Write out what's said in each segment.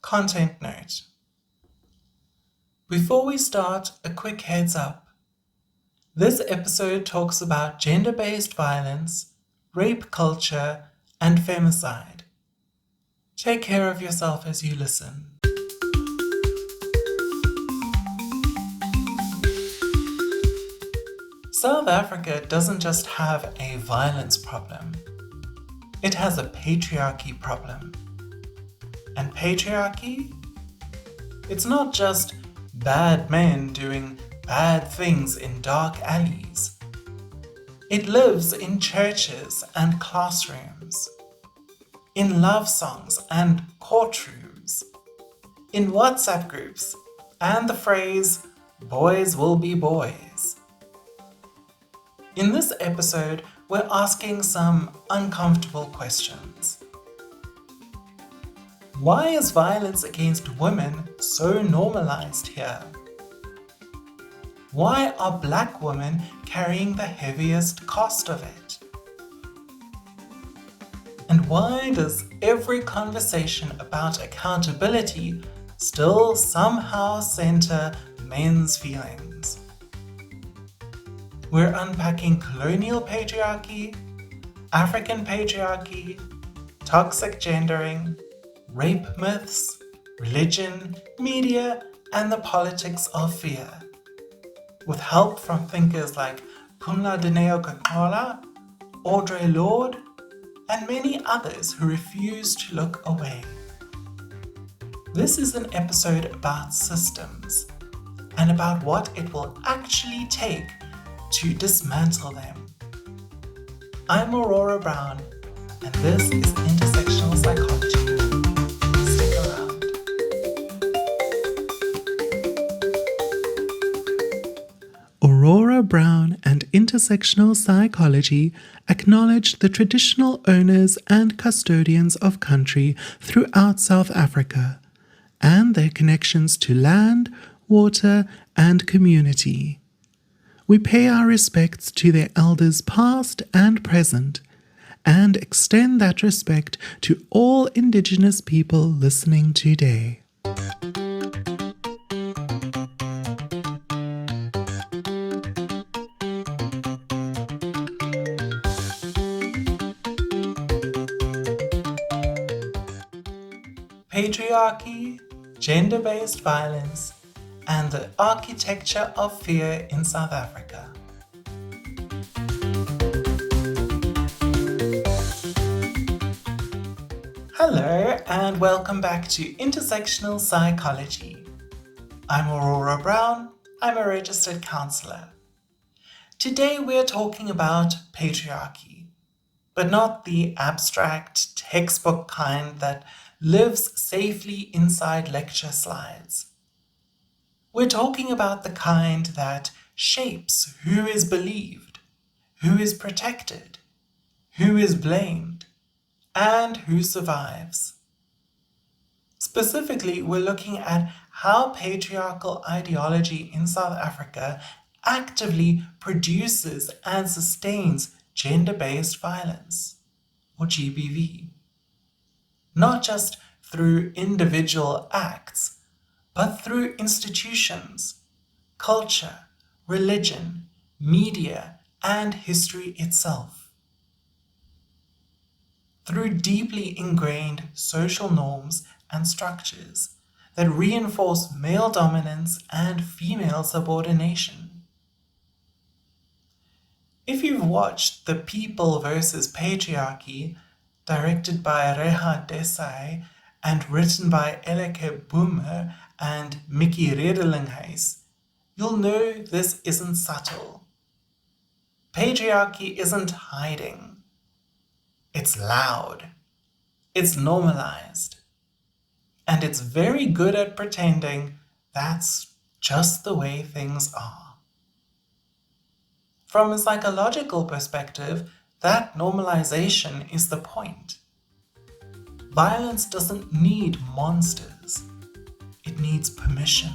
Content note. Before we start, a quick heads up. This episode talks about gender-based violence, rape culture, and femicide. Take care of yourself as you listen. South Africa doesn't just have a violence problem, it has a patriarchy problem. And patriarchy? It's not just bad men doing bad things in dark alleys. It lives in churches and classrooms, in love songs and courtrooms, in WhatsApp groups, and the phrase, boys will be boys. In this episode, we're asking some uncomfortable questions. Why is violence against women so normalized here? Why are Black women carrying the heaviest cost of it? And why does every conversation about accountability still somehow center men's feelings? We're unpacking colonial patriarchy, African patriarchy, toxic gendering, rape myths, religion, media, and the politics of fear. With help from thinkers like Pumla Dineo-Kakula, Audre Lorde, and many others who refuse to look away. This is an episode about systems and about what it will actually take to dismantle them. I'm Aurora Brown, and this is Intersectional Psychology. Stick around. Aurora Brown and Intersectional Psychology acknowledge the traditional owners and custodians of country throughout South Africa and their connections to land, water, and community. We pay our respects to their elders past and present, and extend that respect to all Indigenous people listening today. Patriarchy, gender-based violence, and the architecture of fear in South Africa. Hello and welcome back to Intersectional Psychology. I'm Aurora Brown, I'm a registered counsellor. Today we're talking about patriarchy, but not the abstract textbook kind that lives safely inside lecture slides. We're talking about the kind that shapes who is believed, who is protected, who is blamed, and who survives. Specifically, we're looking at how patriarchal ideology in South Africa actively produces and sustains gender-based violence, or GBV. Not just through individual acts, but through institutions, culture, religion, media, and history itself. Through deeply ingrained social norms and structures that reinforce male dominance and female subordination. If you've watched The People versus Patriarchy, directed by Reha Desai and written by Eleke Boomer and Mickey Redelinghuis, you'll know this isn't subtle. Patriarchy isn't hiding. It's loud. It's normalized. And it's very good at pretending that's just the way things are. From a psychological perspective, that normalization is the point. Violence doesn't need monsters. It needs permission.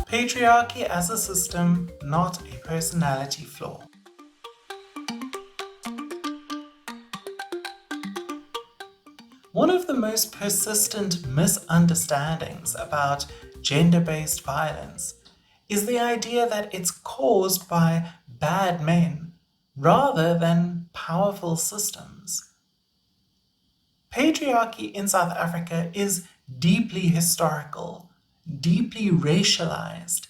Patriarchy as a system, not a personality flaw. One of the most persistent misunderstandings about gender-based violence is the idea that it's caused by bad men rather than powerful systems. Patriarchy in South Africa is deeply historical, deeply racialized,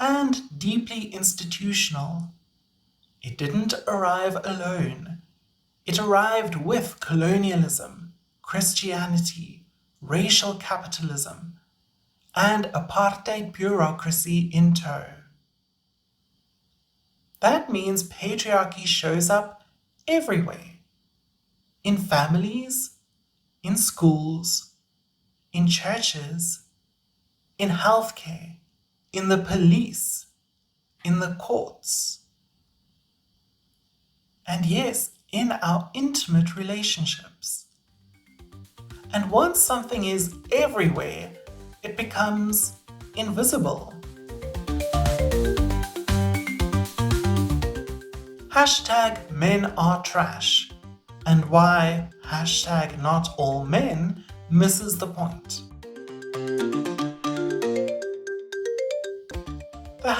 and deeply institutional. It didn't arrive alone. It arrived with colonialism, Christianity, racial capitalism, and apartheid bureaucracy in tow. That means patriarchy shows up everywhere. In families, in schools, in churches, in healthcare, in the police, in the courts, and yes, in our intimate relationships. And once something is everywhere, it becomes invisible. #MenAreTrash, and why #NotAllMen misses the point. The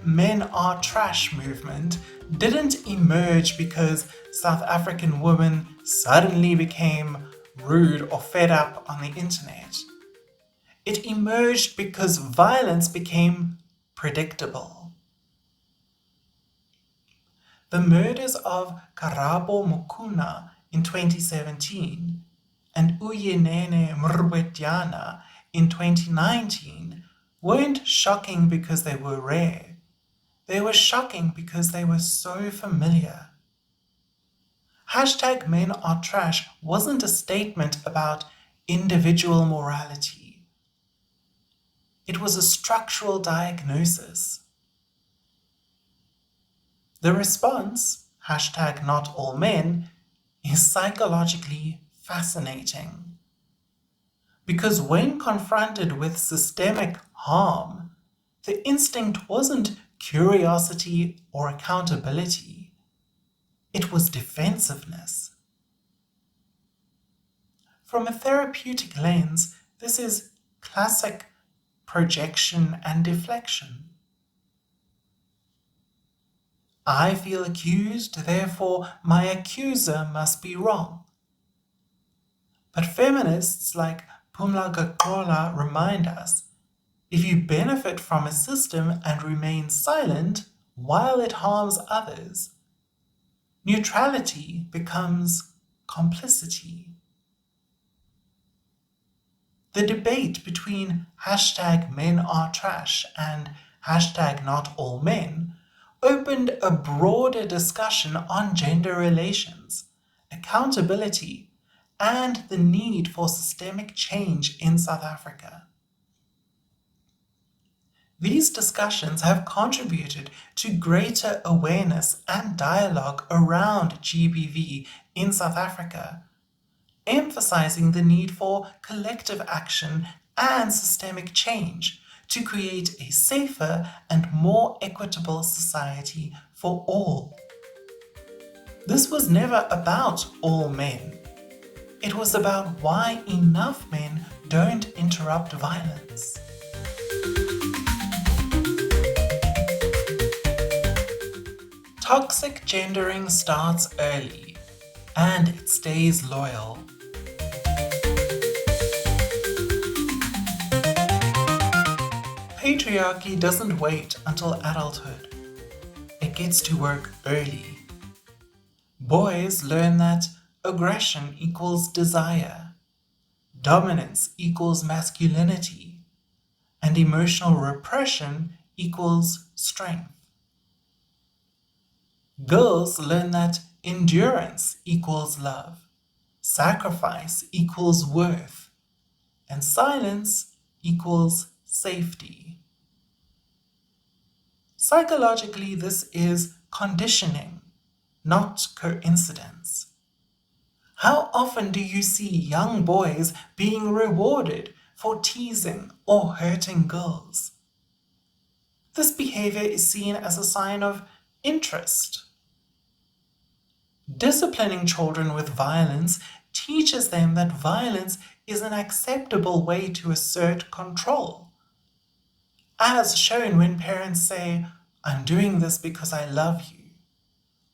#MenAreTrash movement didn't emerge because South African women suddenly became rude or fed up on the internet. It emerged because violence became predictable. The murders of Karabo Mukuna in 2017 and Uyenene Mrwetyana in 2019 weren't shocking because they were rare. They were shocking because they were so familiar. #MenAreTrash wasn't a statement about individual morality. It was a structural diagnosis. The response, #NotAllMen, is psychologically fascinating. Because when confronted with systemic harm, the instinct wasn't curiosity or accountability. It was defensiveness. From a therapeutic lens, this is classic projection and deflection. I feel accused, therefore my accuser must be wrong. But feminists like Pumla Gaqola remind us, if you benefit from a system and remain silent while it harms others, neutrality becomes complicity. The debate between #MenAreTrash and #NotAllMen opened a broader discussion on gender relations, accountability, and the need for systemic change in South Africa. These discussions have contributed to greater awareness and dialogue around GBV in South Africa, emphasizing the need for collective action and systemic change to create a safer and more equitable society for all. This was never about all men. It was about why enough men don't interrupt violence. Toxic gendering starts early, and it stays loyal. Patriarchy doesn't wait until adulthood. It gets to work early. Boys learn that aggression equals desire, dominance equals masculinity, and emotional repression equals strength. Girls learn that endurance equals love, sacrifice equals worth, and silence equals safety. Psychologically, this is conditioning, not coincidence. How often do you see young boys being rewarded for teasing or hurting girls? This behavior is seen as a sign of interest. Disciplining children with violence teaches them that violence is an acceptable way to assert control, as shown when parents say, "I'm doing this because I love you,"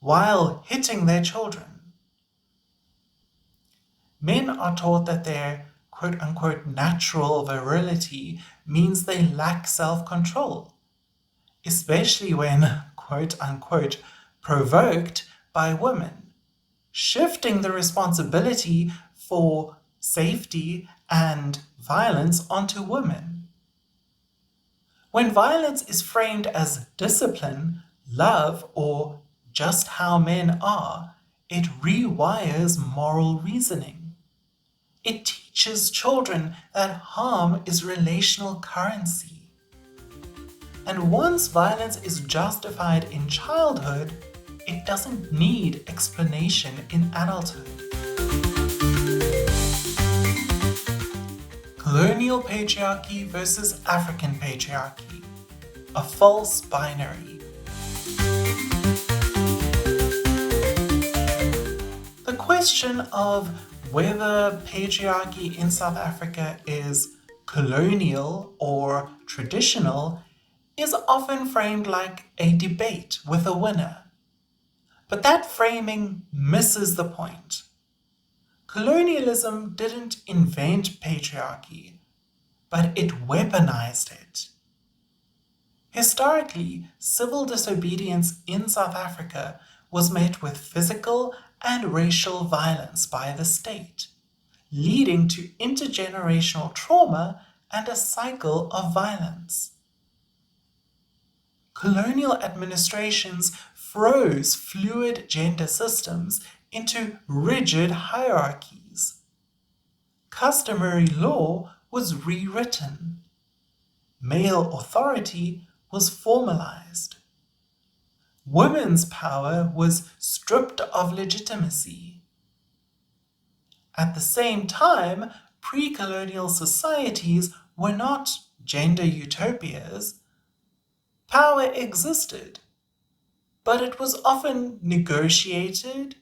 while hitting their children. Men are taught that their quote-unquote natural virility means they lack self-control, especially when quote-unquote provoked by women, shifting the responsibility for safety and violence onto women. When violence is framed as discipline, love, or just how men are, it rewires moral reasoning. It teaches children that harm is relational currency. And once violence is justified in childhood, it doesn't need explanation in adulthood. Colonial patriarchy versus African patriarchy, a false binary. The question of whether patriarchy in South Africa is colonial or traditional is often framed like a debate with a winner. But that framing misses the point. Colonialism didn't invent patriarchy, but it weaponized it. Historically, civil disobedience in South Africa was met with physical and racial violence by the state, leading to intergenerational trauma and a cycle of violence. Colonial administrations froze fluid gender systems into rigid hierarchies. Customary law was rewritten. Male authority was formalized. Women's power was stripped of legitimacy. At the same time, pre-colonial societies were not gender utopias. Power existed, but it was often negotiated,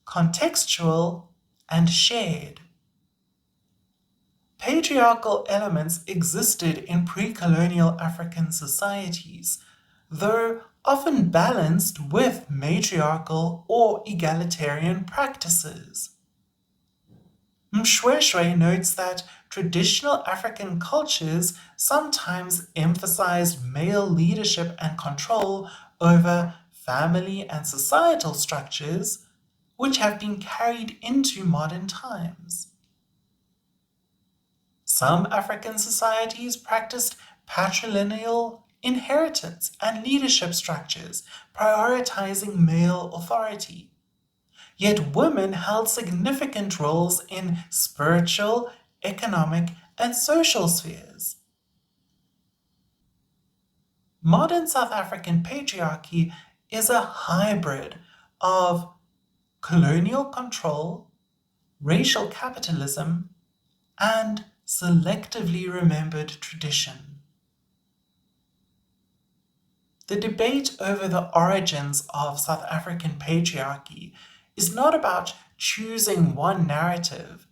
contextual, and shared. Patriarchal elements existed in pre-colonial African societies, though often balanced with matriarchal or egalitarian practices. Mshweshwe notes that traditional African cultures sometimes emphasized male leadership and control over family and societal structures, which have been carried into modern times. Some African societies practiced patrilineal inheritance and leadership structures, prioritizing male authority. Yet women held significant roles in spiritual, economic, and social spheres. Modern South African patriarchy is a hybrid of colonial control, racial capitalism, and selectively remembered tradition. The debate over the origins of South African patriarchy is not about choosing one narrative,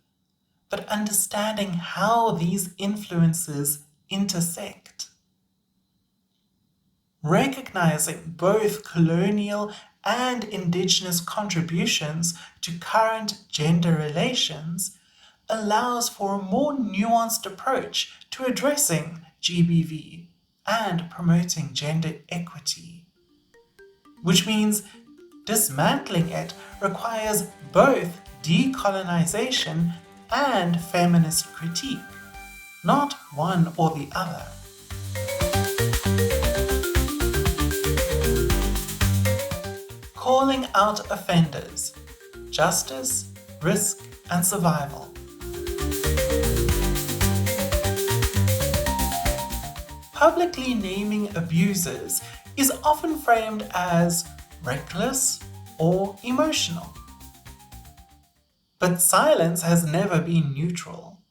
but understanding how these influences intersect. Recognizing both colonial and indigenous contributions to current gender relations allows for a more nuanced approach to addressing GBV and promoting gender equity, which means dismantling it requires both decolonization and feminist critique, not one or the other. Calling out offenders, justice, risk, and survival. Publicly naming abusers is often framed as reckless or emotional. But silence has never been neutral.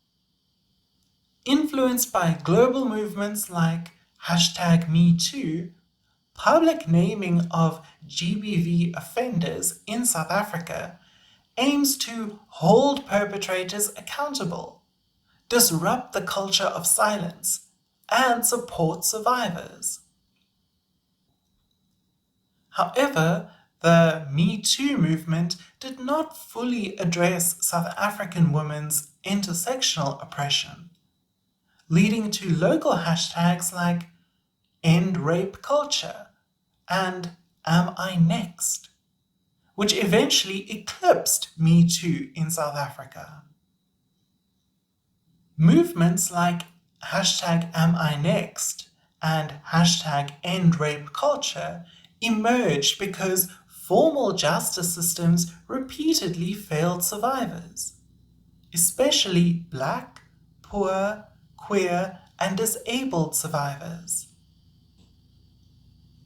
Influenced by global movements like #MeToo, public naming of GBV offenders in South Africa aims to hold perpetrators accountable, disrupt the culture of silence, and support survivors. However, the Me Too movement did not fully address South African women's intersectional oppression, leading to local hashtags like End Rape Culture and Am I Next, which eventually eclipsed Me Too in South Africa. Movements like hashtag Am I Next and hashtag End Rape Culture emerged because formal justice systems repeatedly failed survivors, especially Black, poor, queer, and disabled survivors.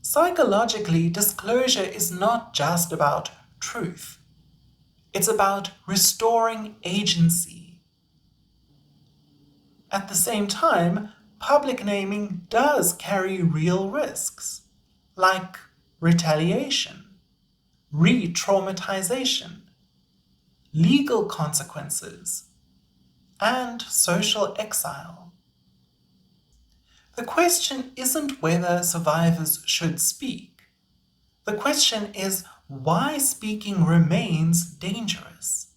Psychologically, disclosure is not just about truth. It's about restoring agency. At the same time, public naming does carry real risks, like retaliation, re-traumatization, legal consequences, and social exile. The question isn't whether survivors should speak. The question is why speaking remains dangerous.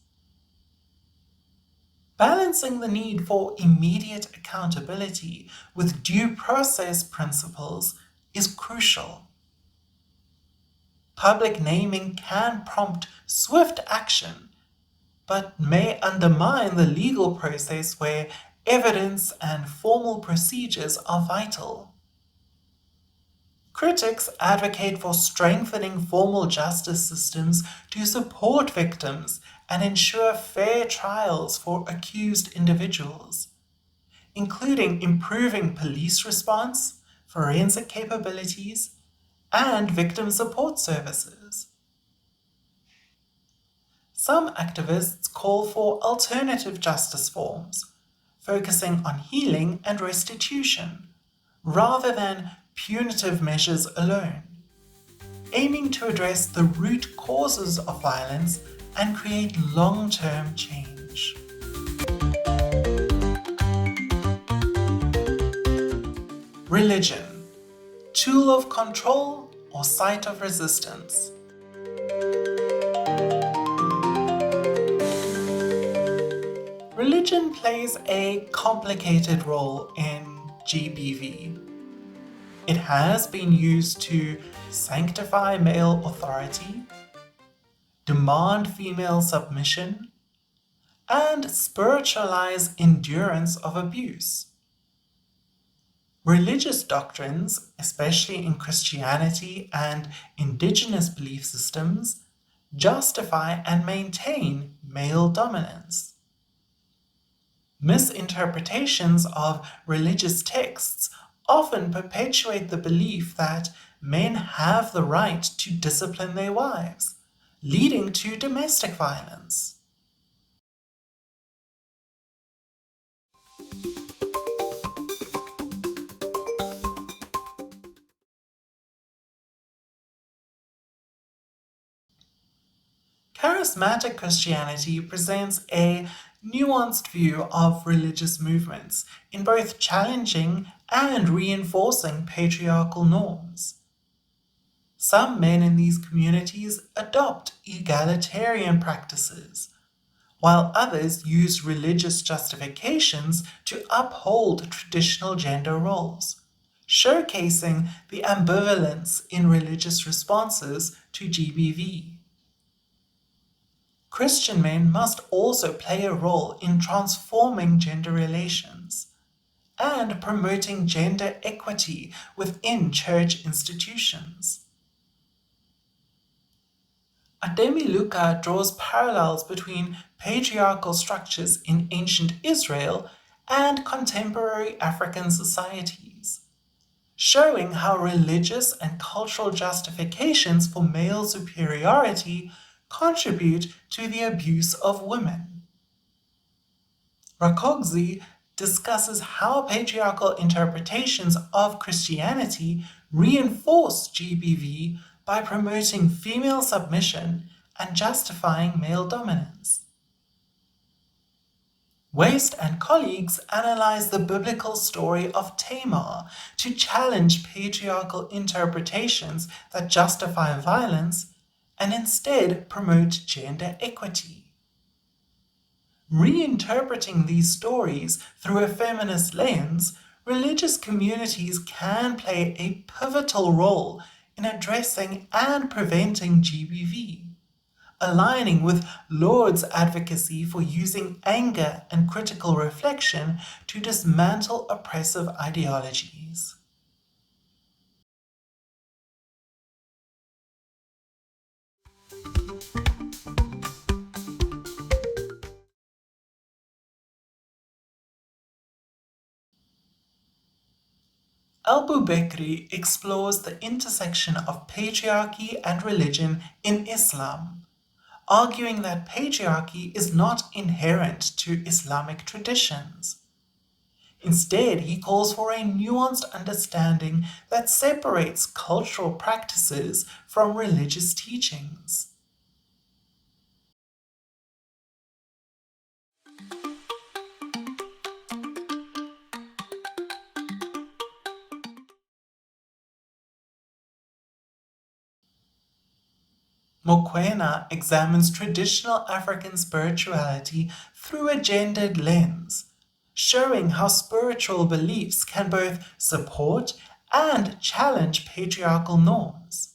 Balancing the need for immediate accountability with due process principles is crucial. Public naming can prompt swift action, but may undermine the legal process where evidence and formal procedures are vital. Critics advocate for strengthening formal justice systems to support victims and ensure fair trials for accused individuals, including improving police response, forensic capabilities, and victim support services. Some activists call for alternative justice forms, focusing on healing and restitution, rather than punitive measures alone, aiming to address the root causes of violence and create long-term change. Religion, tool of control or site of resistance? Religion plays a complicated role in GBV. It has been used to sanctify male authority, demand female submission, and spiritualize endurance of abuse. Religious doctrines, especially in Christianity and indigenous belief systems, justify and maintain male dominance. Misinterpretations of religious texts often perpetuate the belief that men have the right to discipline their wives, leading to domestic violence. Charismatic Christianity presents a nuanced view of religious movements in both challenging and reinforcing patriarchal norms. Some men in these communities adopt egalitarian practices, while others use religious justifications to uphold traditional gender roles, showcasing the ambivalence in religious responses to GBV. Christian men must also play a role in transforming gender relations and promoting gender equity within church institutions. Ademiluka draws parallels between patriarchal structures in ancient Israel and contemporary African societies, showing how religious and cultural justifications for male superiority contribute to the abuse of women. Rakogzi discusses how patriarchal interpretations of Christianity reinforce GBV by promoting female submission and justifying male dominance. Waste and colleagues analyze the biblical story of Tamar to challenge patriarchal interpretations that justify violence and instead promote gender equity. Reinterpreting these stories through a feminist lens, religious communities can play a pivotal role in addressing and preventing GBV, aligning with Lord's advocacy for using anger and critical reflection to dismantle oppressive ideologies. Al-Bubekri explores the intersection of patriarchy and religion in Islam, arguing that patriarchy is not inherent to Islamic traditions. Instead, he calls for a nuanced understanding that separates cultural practices from religious teachings. Mokoena examines traditional African spirituality through a gendered lens, showing how spiritual beliefs can both support and challenge patriarchal norms.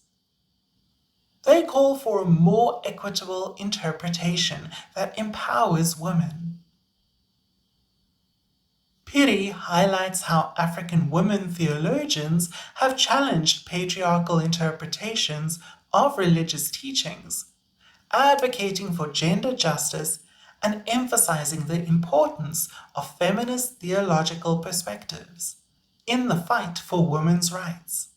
They call for a more equitable interpretation that empowers women. Piri highlights how African women theologians have challenged patriarchal interpretations of religious teachings, advocating for gender justice and emphasizing the importance of feminist theological perspectives in the fight for women's rights.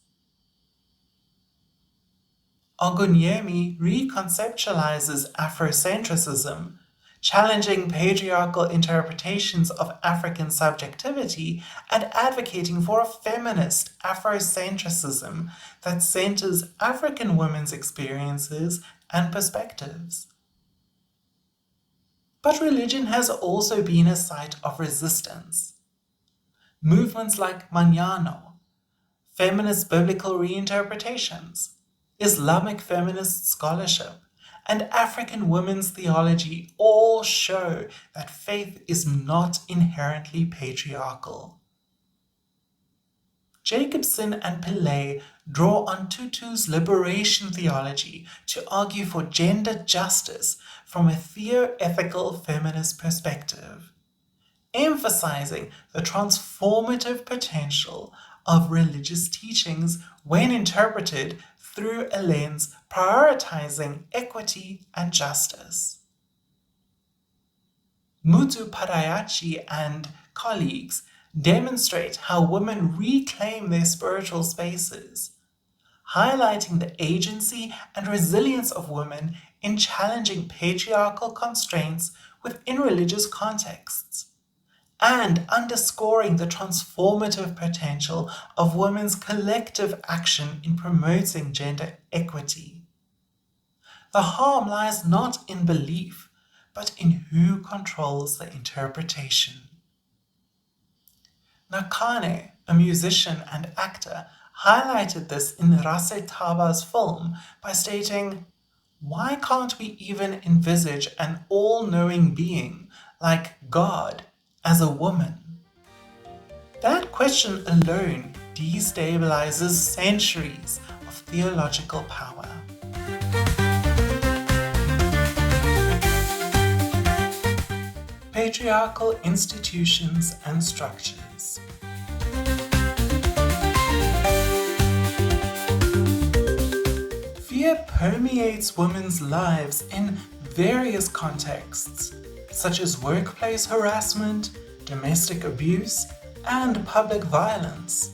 Ogunyemi reconceptualizes Afrocentrism, challenging patriarchal interpretations of African subjectivity and advocating for a feminist Afrocentrism that centers African women's experiences and perspectives. But religion has also been a site of resistance. Movements like Mañano, feminist biblical reinterpretations, Islamic feminist scholarship, and African women's theology all show that faith is not inherently patriarchal. Jacobson and Pillay draw on Tutu's liberation theology to argue for gender justice from a theoethical feminist perspective, emphasizing the transformative potential of religious teachings when interpreted through a lens prioritizing equity and justice. Mutu Parayachi and colleagues demonstrate how women reclaim their spiritual spaces, highlighting the agency and resilience of women in challenging patriarchal constraints within religious contexts, and underscoring the transformative potential of women's collective action in promoting gender equity. The harm lies not in belief, but in who controls the interpretation. Nakane, a musician and actor, highlighted this in Rase Taba's film by stating, "Why can't we even envisage an all-knowing being like God as a woman?" That question alone destabilizes centuries of theological power. Patriarchal institutions and structures. Fear permeates women's lives in various contexts, such as workplace harassment, domestic abuse, and public violence.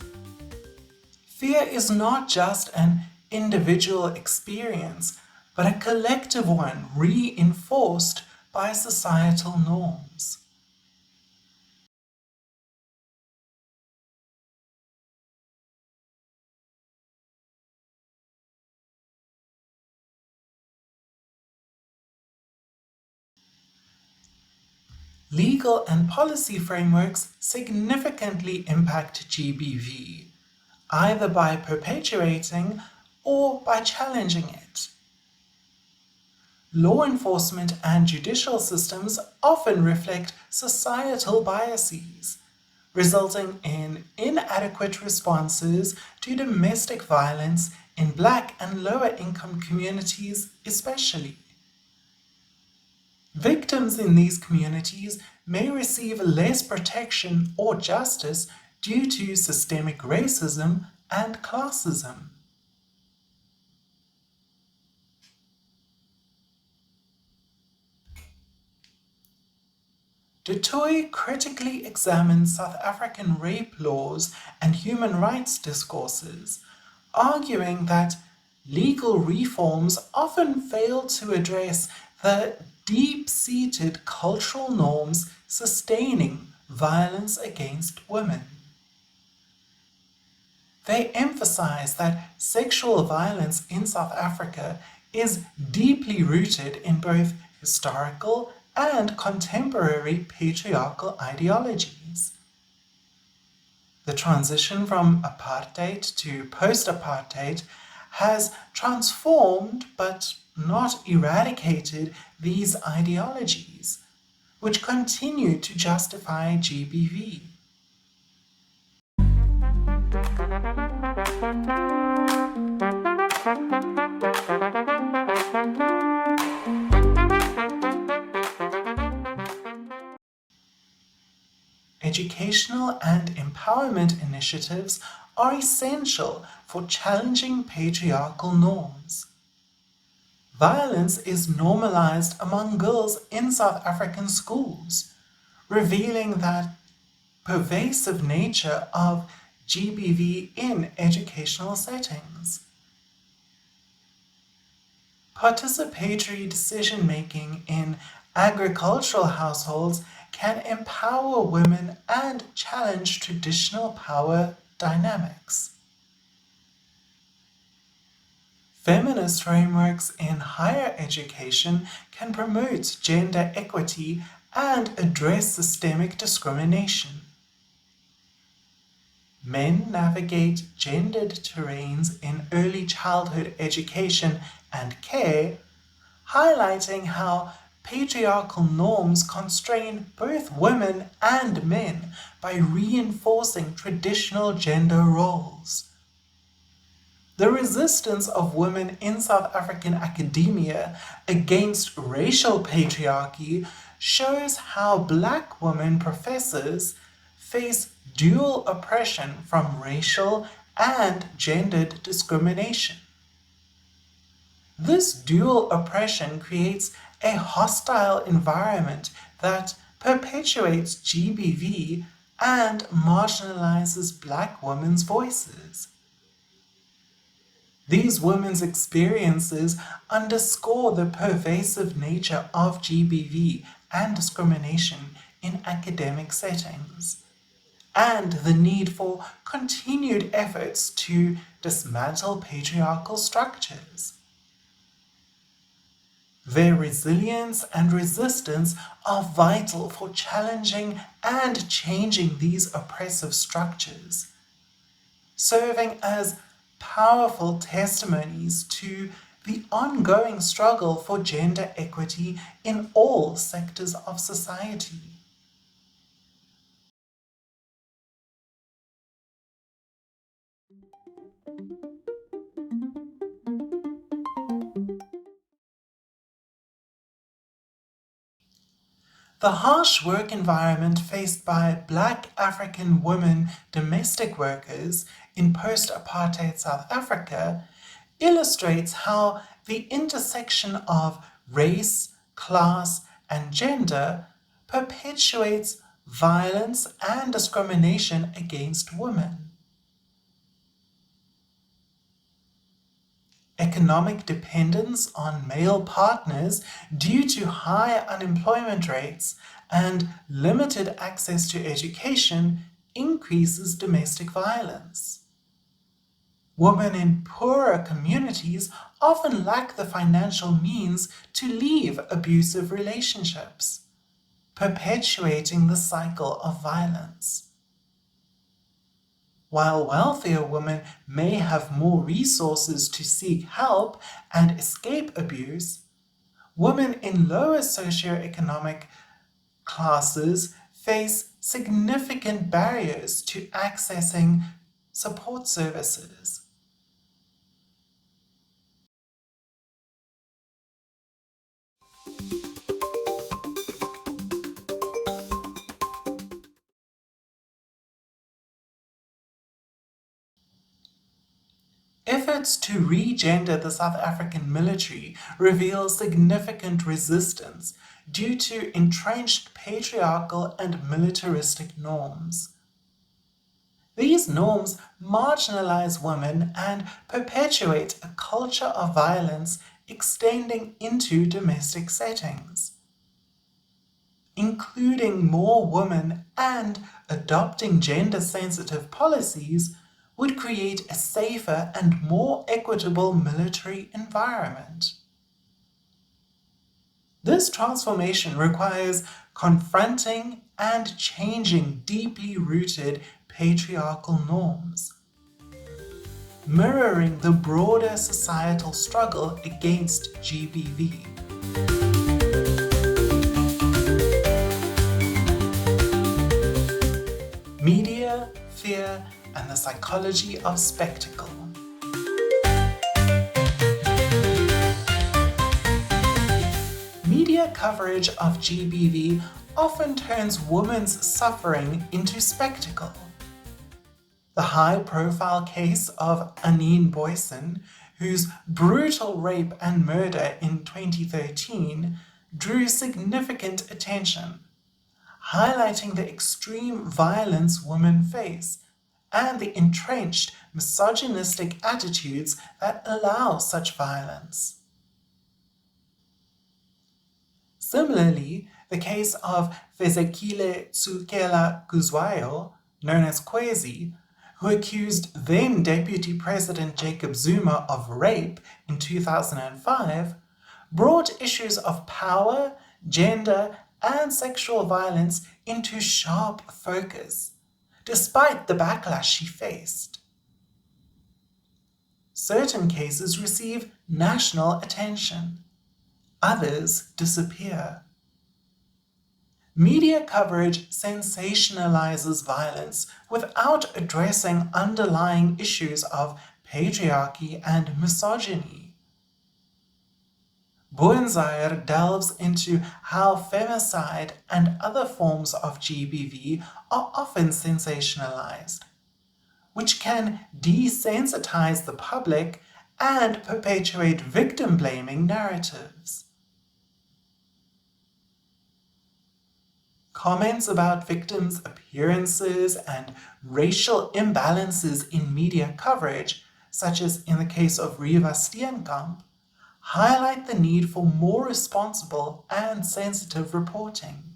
Fear is not just an individual experience, but a collective one reinforced by societal norms. legal and policy frameworks significantly impact GBV, either by perpetuating or by challenging it. Law enforcement and judicial systems often reflect societal biases, resulting in inadequate responses to domestic violence in Black and lower income communities especially. Victims in these communities may receive less protection or justice due to systemic racism and classism. Du Toit critically examines South African rape laws and human rights discourses, arguing that legal reforms often fail to address the deep-seated cultural norms sustaining violence against women. They emphasize that sexual violence in South Africa is deeply rooted in both historical and contemporary patriarchal ideologies. The transition from apartheid to post-apartheid has transformed but not eradicated these ideologies, which continue to justify GBV. Educational and empowerment initiatives are essential for challenging patriarchal norms. Violence is normalized among girls in South African schools, revealing the pervasive nature of GBV in educational settings. Participatory decision-making in agricultural households can empower women and challenge traditional power dynamics. Feminist frameworks in higher education can promote gender equity and address systemic discrimination. Men navigate gendered terrains in early childhood education and care, highlighting how patriarchal norms constrain both women and men by reinforcing traditional gender roles. The resistance of women in South African academia against racial patriarchy shows how Black women professors face dual oppression from racial and gendered discrimination. This dual oppression creates a hostile environment that perpetuates GBV and marginalizes Black women's voices. These women's experiences underscore the pervasive nature of GBV and discrimination in academic settings, and the need for continued efforts to dismantle patriarchal structures. Their resilience and resistance are vital for challenging and changing these oppressive structures, serving as powerful testimonies to the ongoing struggle for gender equity in all sectors of society. The harsh work environment faced by Black African women domestic workers in post-apartheid South Africa illustrates how the intersection of race, class, and gender perpetuates violence and discrimination against women. Economic dependence on male partners due to high unemployment rates and limited access to education increases domestic violence. Women in poorer communities often lack the financial means to leave abusive relationships, perpetuating the cycle of violence. While wealthier women may have more resources to seek help and escape abuse, women in lower socioeconomic classes face significant barriers to accessing support services. Efforts to re-gender the South African military reveal significant resistance due to entrenched patriarchal and militaristic norms. These norms marginalize women and perpetuate a culture of violence extending into domestic settings. Including more women and adopting gender-sensitive policies would create a safer and more equitable military environment. This transformation requires confronting and changing deeply rooted patriarchal norms, mirroring the broader societal struggle against GBV. Media, fear, and the psychology of spectacle. Media coverage of GBV often turns women's suffering into spectacle. The high-profile case of Anine Boyson, whose brutal rape and murder in 2013 drew significant attention, highlighting the extreme violence women face and the entrenched misogynistic attitudes that allow such violence. Similarly, the case of Fezekile Tsukela Kuzwayo, known as Kwezi, who accused then Deputy President Jacob Zuma of rape in 2005, brought issues of power, gender, and sexual violence into sharp focus, despite the backlash she faced. Certain cases receive national attention, others disappear. Media coverage sensationalizes violence without addressing underlying issues of patriarchy and misogyny. Boonzayer delves into how femicide and other forms of GBV are often sensationalized, which can desensitize the public and perpetuate victim-blaming narratives. Comments about victims' appearances and racial imbalances in media coverage, such as in the case of Riva Steenkamp, highlight the need for more responsible and sensitive reporting.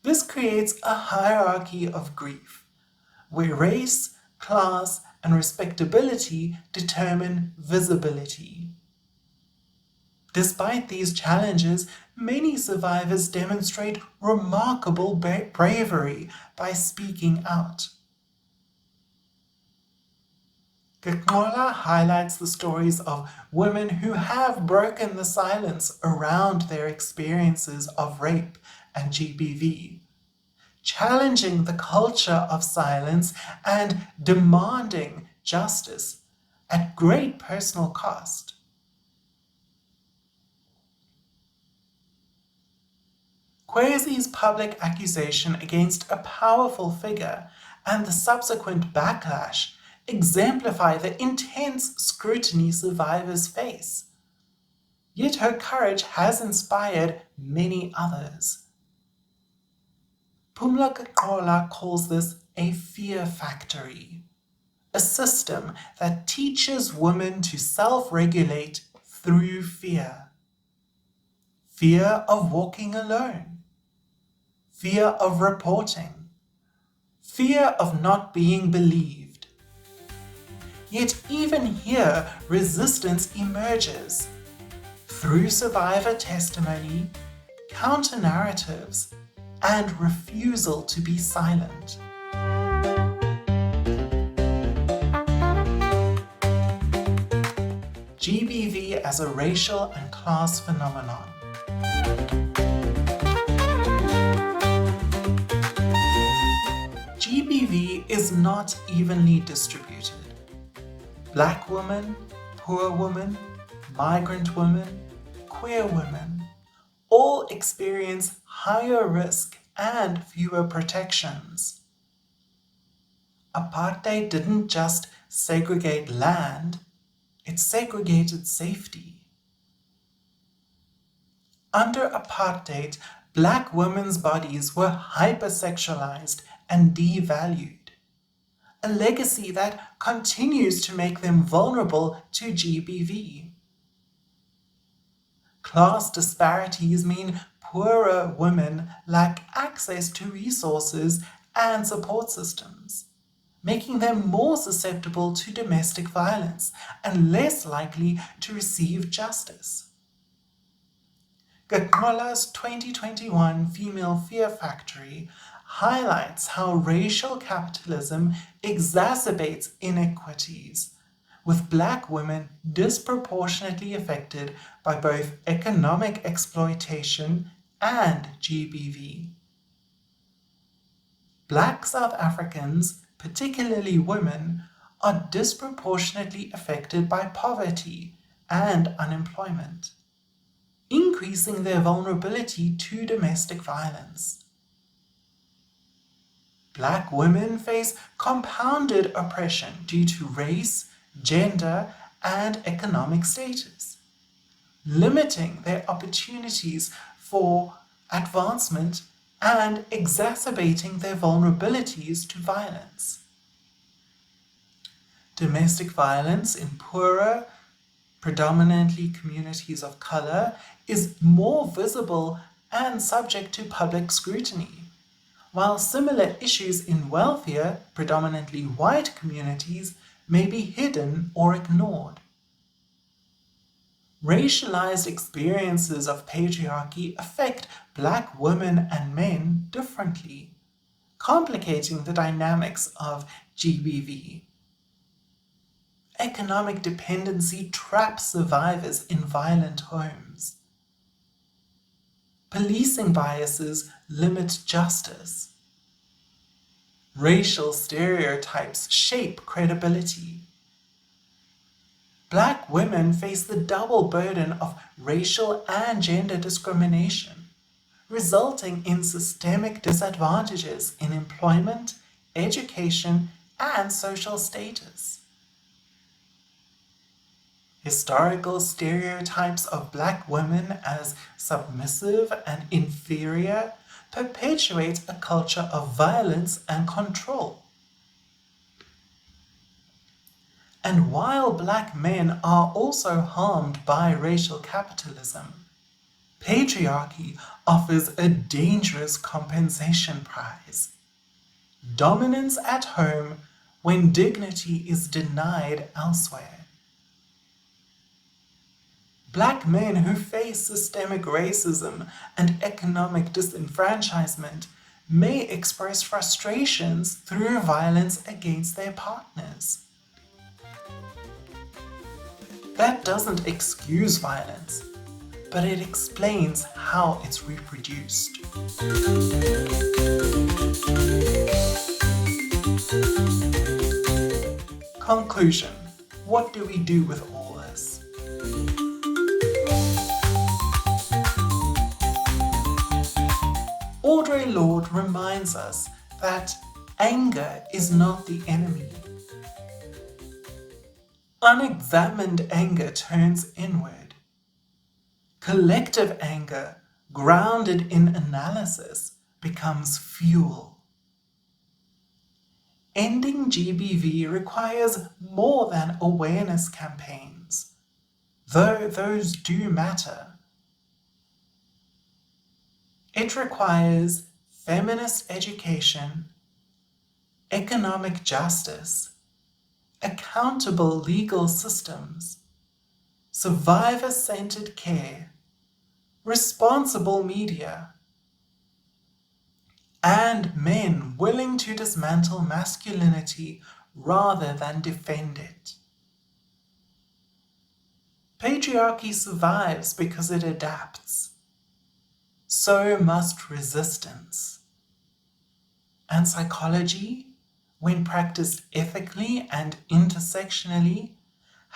This creates a hierarchy of grief, where race, class, and respectability determine visibility. Despite these challenges, many survivors demonstrate remarkable bravery by speaking out. Gaknola highlights the stories of women who have broken the silence around their experiences of rape and GBV, challenging the culture of silence and demanding justice at great personal cost. Kwezi's public accusation against a powerful figure and the subsequent backlash exemplify the intense scrutiny survivors face. Yet her courage has inspired many others. Pumla Gaknola calls this a fear factory, a system that teaches women to self-regulate through fear. Fear of walking alone, fear of reporting, fear of not being believed. Yet even here, resistance emerges through survivor testimony, counter-narratives, and refusal to be silent. GBV as a racial and class phenomenon. GBV is not evenly distributed. Black women, poor women, migrant women, queer women all experience higher risk and fewer protections. Apartheid didn't just segregate land, it segregated safety. Under apartheid, Black women's bodies were hypersexualized and devalued, a legacy that continues to make them vulnerable to GBV. Class disparities mean poorer women lack access to resources and support systems, making them more susceptible to domestic violence and less likely to receive justice. Gagnola's 2021 Female Fear Factory highlights how racial capitalism exacerbates inequities, with Black women disproportionately affected by both economic exploitation and GBV. Black South Africans, particularly women, are disproportionately affected by poverty and unemployment, increasing their vulnerability to domestic violence. Black women face compounded oppression due to race, gender, and economic status, limiting their opportunities for advancement and exacerbating their vulnerabilities to violence. Domestic violence in poorer, predominantly communities of color, is more visible and subject to public scrutiny, while similar issues in wealthier, predominantly white communities may be hidden or ignored. Racialized experiences of patriarchy affect Black women and men differently, complicating the dynamics of GBV. Economic dependency traps survivors in violent homes. Policing biases limit justice. Racial stereotypes shape credibility. Black women face the double burden of racial and gender discrimination, resulting in systemic disadvantages in employment, education, and social status. Historical stereotypes of Black women as submissive and inferior perpetuate a culture of violence and control. And while Black men are also harmed by racial capitalism, patriarchy offers a dangerous compensation prize: dominance at home when dignity is denied elsewhere. Black men who face systemic racism and economic disenfranchisement may express frustrations through violence against their partners. That doesn't excuse violence, but it explains how it's reproduced. Conclusion: what do we do with all this? Audre Lorde reminds us that anger is not the enemy. Unexamined anger turns inward. Collective anger, grounded in analysis, becomes fuel. Ending GBV requires more than awareness campaigns, though those do matter. It requires feminist education, economic justice, accountable legal systems, survivor-centered care, responsible media, and men willing to dismantle masculinity rather than defend it. Patriarchy survives because it adapts. So must resistance. And psychology, when practiced ethically and intersectionally,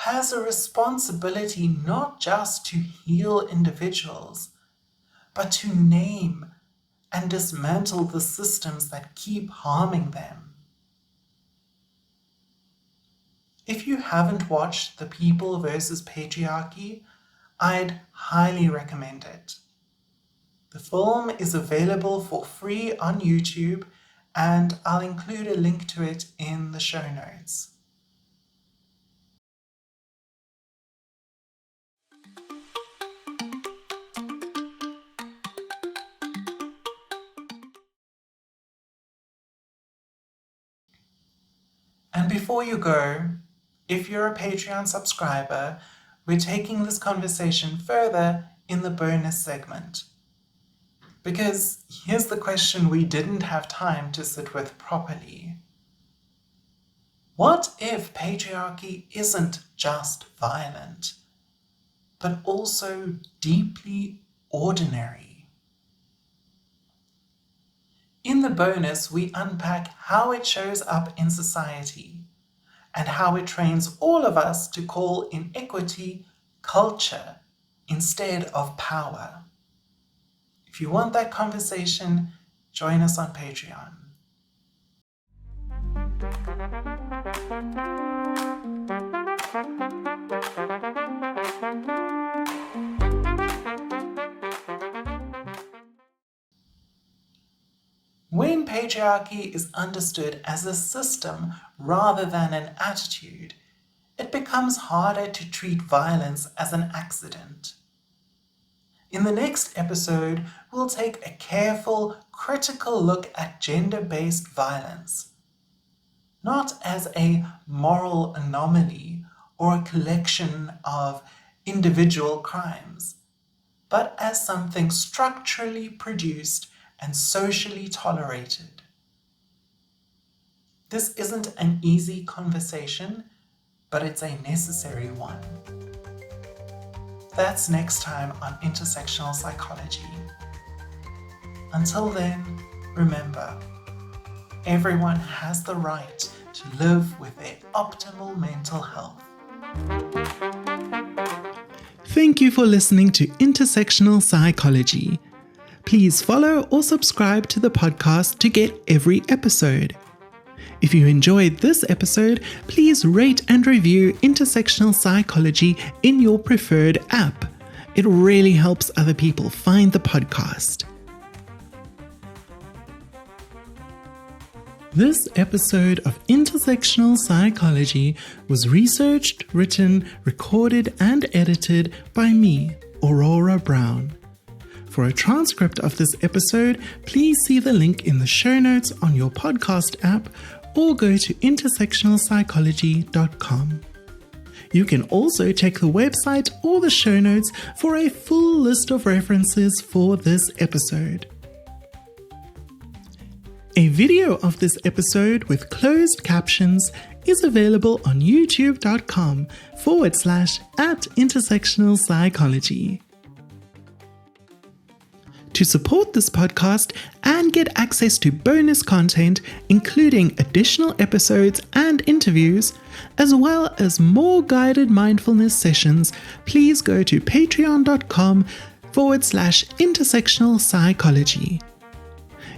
has a responsibility not just to heal individuals, but to name and dismantle the systems that keep harming them. If you haven't watched The People vs. Patriarchy, I'd highly recommend it. The film is available for free on YouTube, and I'll include a link to it in the show notes. And before you go, if you're a Patreon subscriber, we're taking this conversation further in the bonus segment. Because here's the question we didn't have time to sit with properly. What if patriarchy isn't just violent, but also deeply ordinary? In the bonus, we unpack how it shows up in society and how it trains all of us to call inequity culture instead of power. If you want that conversation, join us on Patreon. When patriarchy is understood as a system rather than an attitude, it becomes harder to treat violence as an accident. In the next episode, we'll take a careful, critical look at gender-based violence, not as a moral anomaly or a collection of individual crimes, but as something structurally produced and socially tolerated. This isn't an easy conversation, but it's a necessary one. That's next time on Intersectional Psychology. Until then, remember, everyone has the right to live with their optimal mental health. Thank you for listening to Intersectional Psychology. Please follow or subscribe to the podcast to get every episode. If you enjoyed this episode, please rate and review Intersectional Psychology in your preferred app. It really helps other people find the podcast. This episode of Intersectional Psychology was researched, written, recorded, and edited by me, Aurora Brown. For a transcript of this episode, please see the link in the show notes on your podcast app or go to intersectionalpsychology.com. You can also check the website or the show notes for a full list of references for this episode. A video of this episode with closed captions is available on youtube.com/@intersectionalpsychology. To support this podcast and get access to bonus content, including additional episodes and interviews, as well as more guided mindfulness sessions, please go to patreon.com/intersectionalpsychology.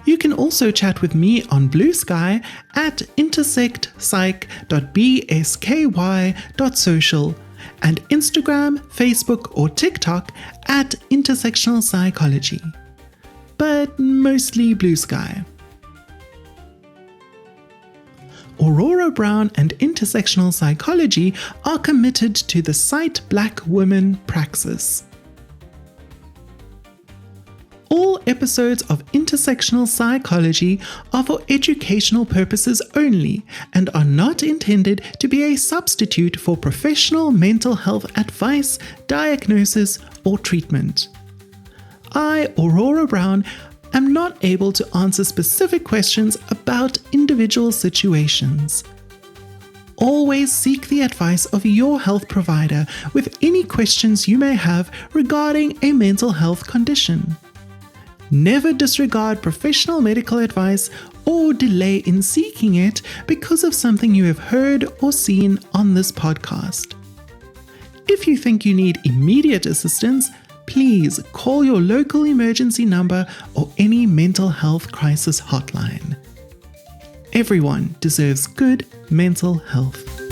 You can also chat with me on Blue Sky at intersectpsych.bsky.social and Instagram, Facebook, or TikTok at Intersectional Psychology. But mostly Blue Sky. Aurora Brown and Intersectional Psychology are committed to the Cite Black Women praxis. All episodes of Intersectional Psychology are for educational purposes only and are not intended to be a substitute for professional mental health advice, diagnosis, or treatment. I, Aurora Brown, am not able to answer specific questions about individual situations. Always seek the advice of your health provider with any questions you may have regarding a mental health condition. Never disregard professional medical advice or delay in seeking it because of something you have heard or seen on this podcast. If you think you need immediate assistance, please call your local emergency number or any mental health crisis hotline. Everyone deserves good mental health.